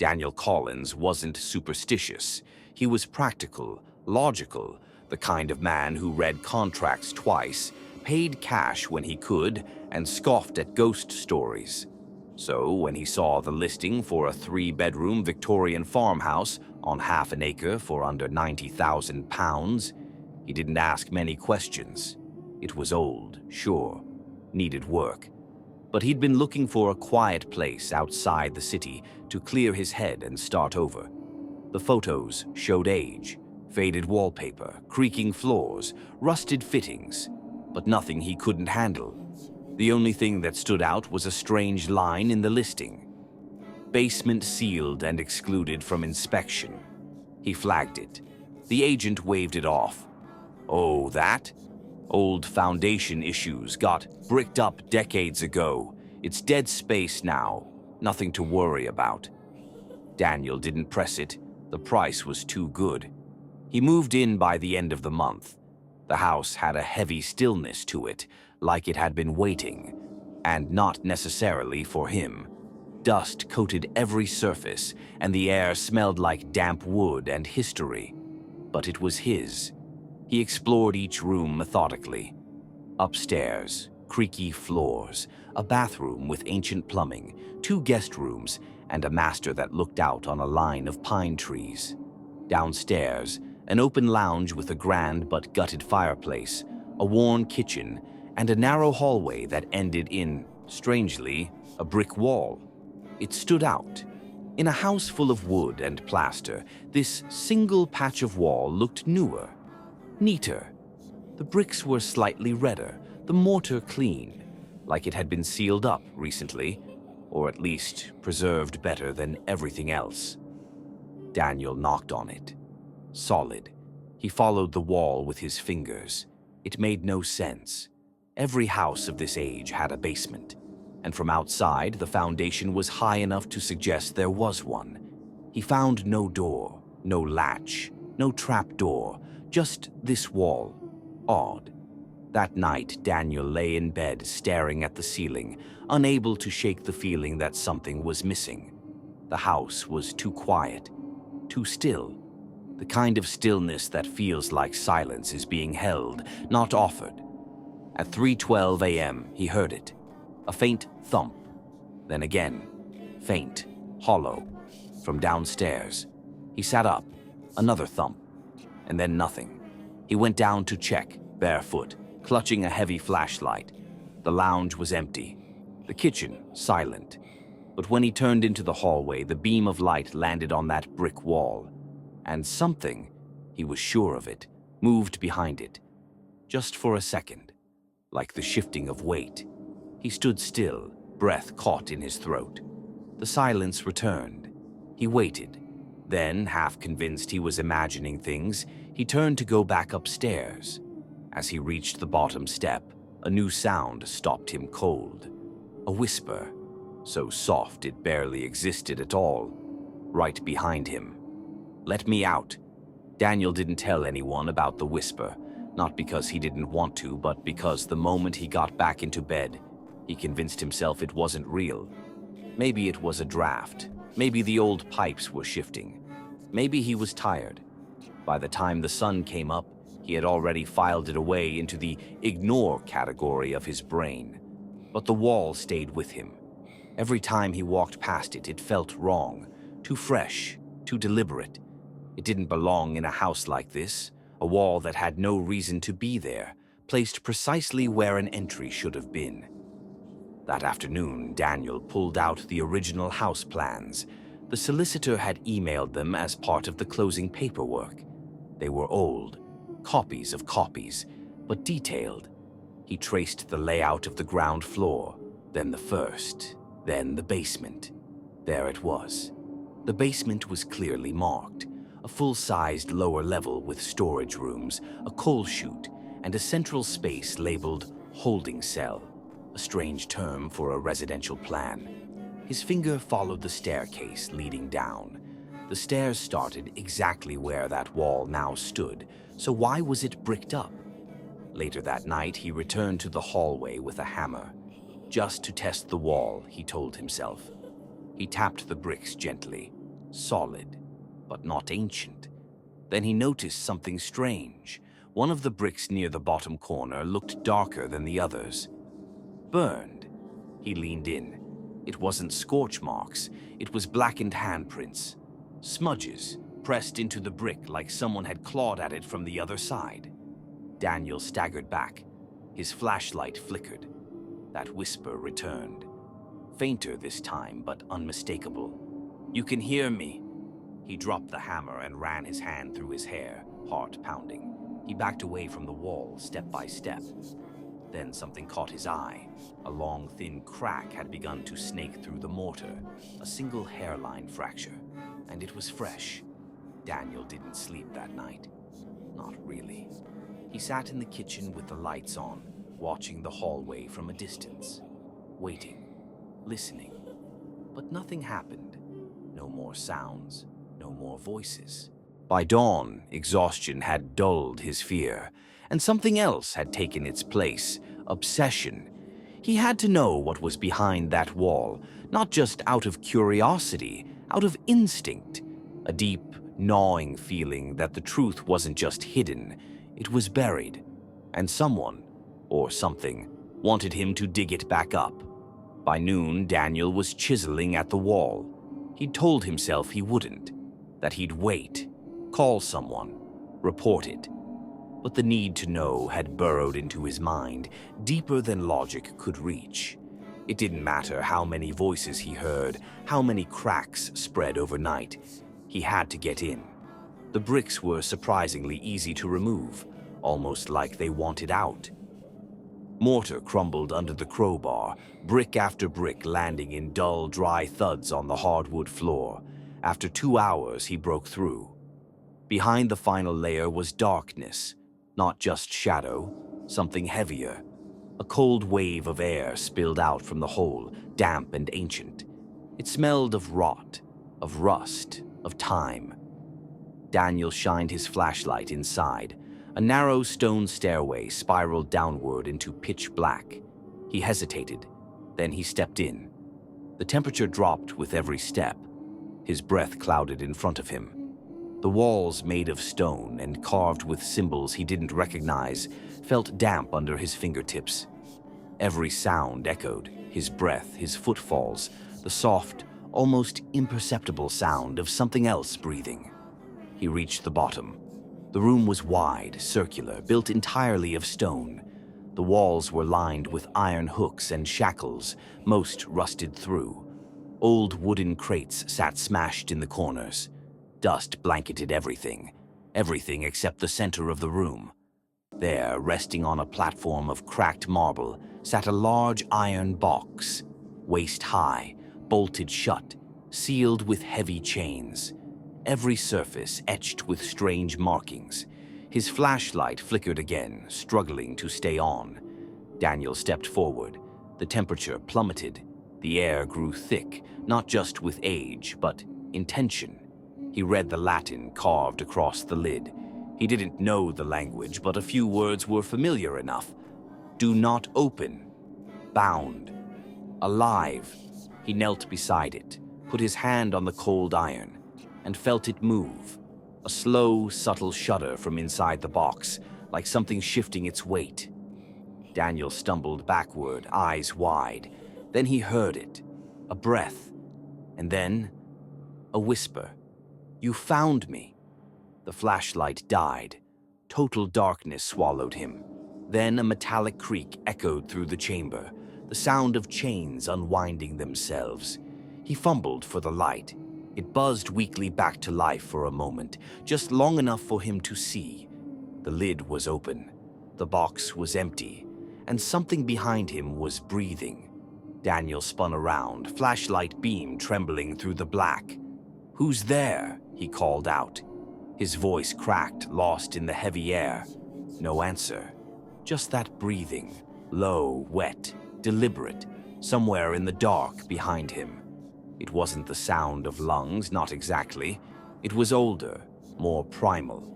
Daniel Collins wasn't superstitious. He was practical, logical, the kind of man who read contracts twice, paid cash when he could, and scoffed at ghost stories. So when he saw the listing for a 3-bedroom Victorian farmhouse on half an acre for under £90,000, he didn't ask many questions. It was old, sure, needed work. But he'd been looking for a quiet place outside the city to clear his head and start over. The photos showed age, faded wallpaper, creaking floors, rusted fittings, but nothing he couldn't handle. The only thing that stood out was a strange line in the listing. Basement sealed and excluded from inspection. He flagged it. The agent waved it off. Oh, that? Old foundation issues got bricked up decades ago. It's dead space now. Nothing to worry about. Daniel didn't press it. The price was too good. He moved in by the end of the month. The house had a heavy stillness to it, like it had been waiting, and not necessarily for him. Dust coated every surface, and the air smelled like damp wood and history. But it was his. He explored each room methodically. Upstairs, creaky floors, a bathroom with ancient plumbing, 2 guest rooms, and a master that looked out on a line of pine trees. Downstairs, an open lounge with a grand but gutted fireplace, a worn kitchen, and a narrow hallway that ended in, strangely, a brick wall. It stood out. In a house full of wood and plaster, this single patch of wall looked newer, neater. The bricks were slightly redder, the mortar clean, like it had been sealed up recently, or at least preserved better than everything else. Daniel knocked on it. Solid. He followed the wall with his fingers. It made no sense. Every house of this age had a basement, and from outside the foundation was high enough to suggest there was one. He found no door, no latch, no trap door, just this wall. Odd. That night, Daniel lay in bed staring at the ceiling, unable to shake the feeling that something was missing. The house was too quiet, too still. The kind of stillness that feels like silence is being held, not offered. At 3:12 a.m., he heard it. A faint thump. Then again, faint, hollow, from downstairs. He sat up. Another thump. And then nothing. He went down to check, barefoot, clutching a heavy flashlight. The lounge was empty. The kitchen, silent. But when he turned into the hallway, the beam of light landed on that brick wall. And something, he was sure of it, moved behind it. Just for a second, like the shifting of weight. He stood still, breath caught in his throat. The silence returned. He waited. Then, half convinced he was imagining things, he turned to go back upstairs. As he reached the bottom step, a new sound stopped him cold. A whisper, so soft it barely existed at all, right behind him. "Let me out." Daniel didn't tell anyone about the whisper, not because he didn't want to, but because the moment he got back into bed, he convinced himself it wasn't real. Maybe it was a draft. Maybe the old pipes were shifting. Maybe he was tired. By the time the sun came up, he had already filed it away into the ignore category of his brain. But the wall stayed with him. Every time he walked past it, it felt wrong, too fresh, too deliberate. It didn't belong in a house like this, a wall that had no reason to be there, placed precisely where an entry should have been. That afternoon, Daniel pulled out the original house plans. The solicitor had emailed them as part of the closing paperwork. They were old, copies of copies, but detailed. He traced the layout of the ground floor, then the first, then the basement. There it was. The basement was clearly marked. A full-sized lower level with storage rooms, a coal chute, and a central space labeled holding cell, a strange term for a residential plan. His finger followed the staircase leading down. The stairs started exactly where that wall now stood, so why was it bricked up? Later that night, he returned to the hallway with a hammer. Just to test the wall, he told himself. He tapped the bricks gently, solid, but not ancient. Then he noticed something strange. One of the bricks near the bottom corner looked darker than the others. Burned. He leaned in. It wasn't scorch marks, it was blackened handprints. Smudges, pressed into the brick like someone had clawed at it from the other side. Daniel staggered back. His flashlight flickered. That whisper returned. Fainter this time, but unmistakable. "You can hear me." He dropped the hammer and ran his hand through his hair, heart pounding. He backed away from the wall, step by step. Then something caught his eye. A long, thin crack had begun to snake through the mortar, a single hairline fracture, and it was fresh. Daniel didn't sleep that night. Not really. He sat in the kitchen with the lights on, watching the hallway from a distance, waiting, listening. But nothing happened. No more sounds, no more voices. By dawn, exhaustion had dulled his fear, and something else had taken its place, obsession. He had to know what was behind that wall, not just out of curiosity, out of instinct. A deep, gnawing feeling that the truth wasn't just hidden, it was buried, and someone, or something, wanted him to dig it back up. By noon, Daniel was chiseling at the wall. He'd told himself he wouldn't, that he'd wait, call someone, report it. But the need to know had burrowed into his mind, deeper than logic could reach. It didn't matter how many voices he heard, how many cracks spread overnight. He had to get in. The bricks were surprisingly easy to remove, almost like they wanted out. Mortar crumbled under the crowbar, brick after brick landing in dull, dry thuds on the hardwood floor. After 2 hours, he broke through. Behind the final layer was darkness, not just shadow, something heavier. A cold wave of air spilled out from the hole, damp and ancient. It smelled of rot, of rust, of time. Daniel shined his flashlight inside. A narrow stone stairway spiraled downward into pitch black. He hesitated, then he stepped in. The temperature dropped with every step. His breath clouded in front of him. The walls, made of stone and carved with symbols he didn't recognize, felt damp under his fingertips. Every sound echoed, his breath, his footfalls, the soft, almost imperceptible sound of something else breathing. He reached the bottom. The room was wide, circular, built entirely of stone. The walls were lined with iron hooks and shackles, most rusted through. Old wooden crates sat smashed in the corners. Dust blanketed everything except the center of the room. There, resting on a platform of cracked marble, sat a large iron box, waist-high, bolted shut, sealed with heavy chains. Every surface etched with strange markings. His flashlight flickered again, struggling to stay on. Daniel stepped forward. The temperature plummeted. The air grew thick, not just with age, but intention. He read the Latin carved across the lid. He didn't know the language, but a few words were familiar enough. Do not open. Bound. Alive. He knelt beside it, put his hand on the cold iron, and felt it move. A slow, subtle shudder from inside the box, like something shifting its weight. Daniel stumbled backward, eyes wide. Then he heard it. A breath. And then, a whisper. "You found me." The flashlight died. Total darkness swallowed him. Then a metallic creak echoed through the chamber, the sound of chains unwinding themselves. He fumbled for the light. It buzzed weakly back to life for a moment, just long enough for him to see. The lid was open. The box was empty, and something behind him was breathing. Daniel spun around, flashlight beam trembling through the black. "Who's there?" he called out. His voice cracked, lost in the heavy air. No answer. Just that breathing, low, wet, deliberate, somewhere in the dark behind him. It wasn't the sound of lungs, not exactly. It was older, more primal.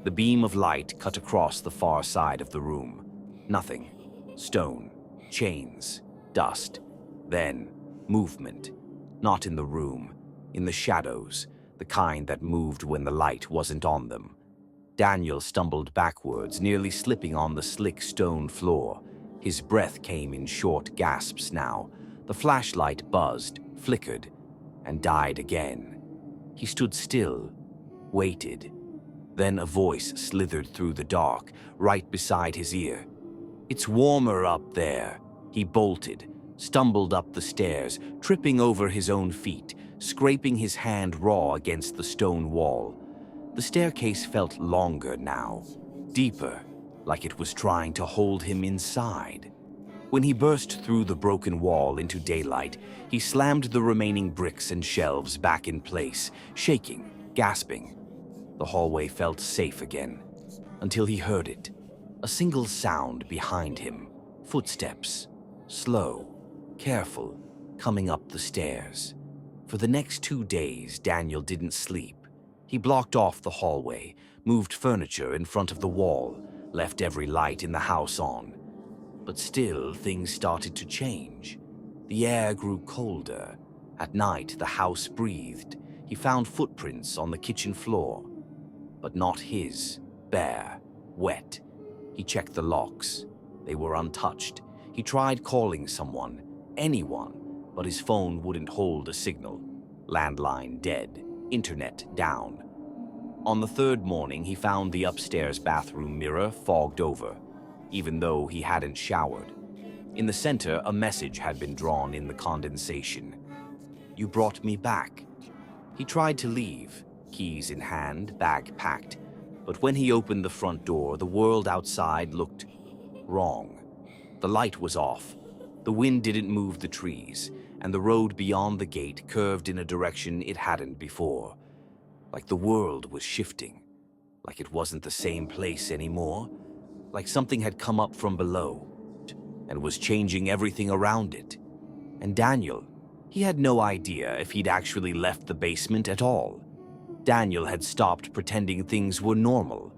The beam of light cut across the far side of the room. Nothing. Stone, chains, dust. Then, movement. Not in the room, in the shadows. the kind that moved when the light wasn't on them. Daniel stumbled backwards, nearly slipping on the slick stone floor. His breath came in short gasps now. The flashlight buzzed, flickered, and died again. He stood still, waited. Then a voice slithered through the dark, right beside his ear. "It's warmer up there." He bolted, stumbled up the stairs, tripping over his own feet, scraping his hand raw against the stone wall. The staircase felt longer now, deeper, like it was trying to hold him inside. When he burst through the broken wall into daylight, he slammed the remaining bricks and shelves back in place, shaking, gasping. The hallway felt safe again, until he heard it. A single sound behind him. Footsteps. Slow, careful, coming up the stairs. For the next 2 days, Daniel didn't sleep. He blocked off the hallway, moved furniture in front of the wall, left every light in the house on. But still, things started to change. The air grew colder. At night, the house breathed. He found footprints on the kitchen floor. But not his. Bare. Wet. He checked the locks. They were untouched. He tried calling someone, anyone, but his phone wouldn't hold a signal. Landline dead. Internet down. On the third morning, he found the upstairs bathroom mirror fogged over, even though he hadn't showered. In the center, a message had been drawn in the condensation. "You brought me back." He tried to leave, keys in hand, bag packed. But when he opened the front door, the world outside looked wrong. The light was off. The wind didn't move the trees, and the road beyond the gate curved in a direction it hadn't before. Like the world was shifting. Like it wasn't the same place anymore. Like something had come up from below and was changing everything around it. And Daniel, he had no idea if he'd actually left the basement at all. Daniel had stopped pretending things were normal.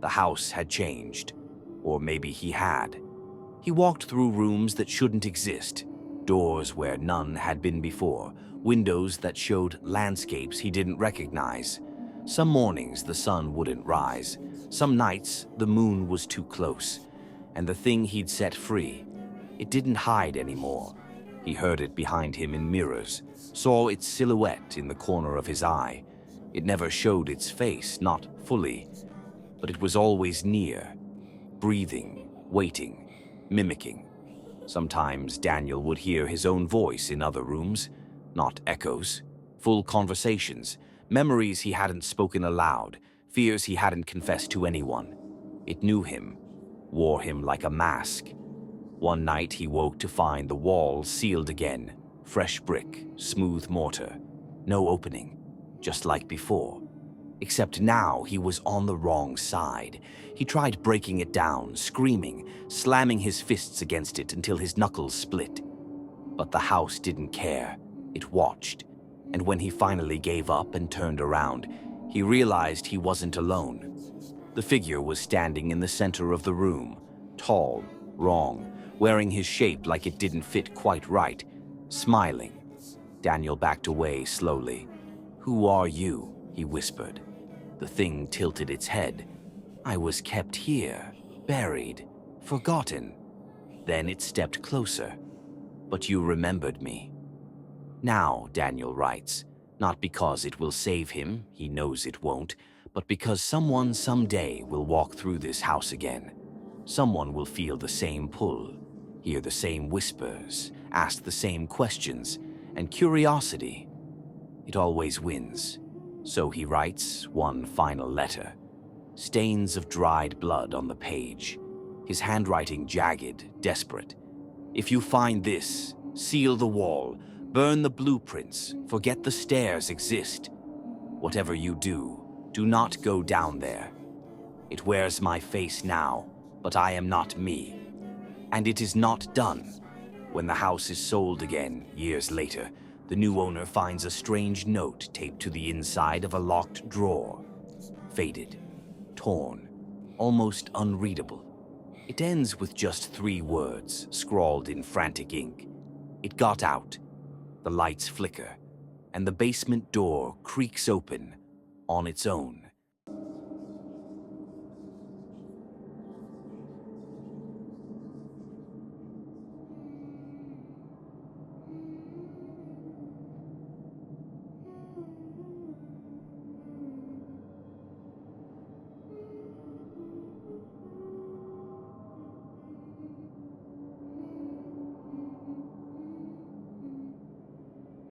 The house had changed. Or maybe he had. He walked through rooms that shouldn't exist, doors where none had been before, windows that showed landscapes he didn't recognize. Some mornings the sun wouldn't rise. Some nights the moon was too close. And the thing he'd set free, it didn't hide anymore. He heard it behind him in mirrors, saw its silhouette in the corner of his eye. It never showed its face, not fully, but it was always near, breathing, waiting, mimicking. Sometimes Daniel would hear his own voice in other rooms, not echoes, full conversations, memories he hadn't spoken aloud, fears he hadn't confessed to anyone. It knew him, wore him like a mask. One night he woke to find the walls sealed again, fresh brick, smooth mortar, no opening, just like before. Except now he was on the wrong side. He tried breaking it down, screaming, slamming his fists against it until his knuckles split. But the house didn't care. It watched. And when he finally gave up and turned around, he realized he wasn't alone. The figure was standing in the center of the room, tall, wrong, wearing his shape like it didn't fit quite right, smiling. Daniel backed away slowly. "Who are you?" he whispered. The thing tilted its head. "I was kept here, buried, forgotten." Then it stepped closer. "But you remembered me." Now, Daniel writes, not because it will save him, he knows it won't, but because someone someday will walk through this house again. Someone will feel the same pull, hear the same whispers, ask the same questions, and curiosity, it always wins. So he writes one final letter. Stains of dried blood on the page, his handwriting jagged, desperate. "If you find this, seal the wall, burn the blueprints, forget the stairs exist. Whatever you do, do not go down there. It wears my face now, but I am not me. And it is not done. When the house is sold again, years later, the new owner finds a strange note taped to the inside of a locked drawer. Faded, torn, almost unreadable. It ends with just 3 words, scrawled in frantic ink. It got out. The lights flicker, and the basement door creaks open on its own.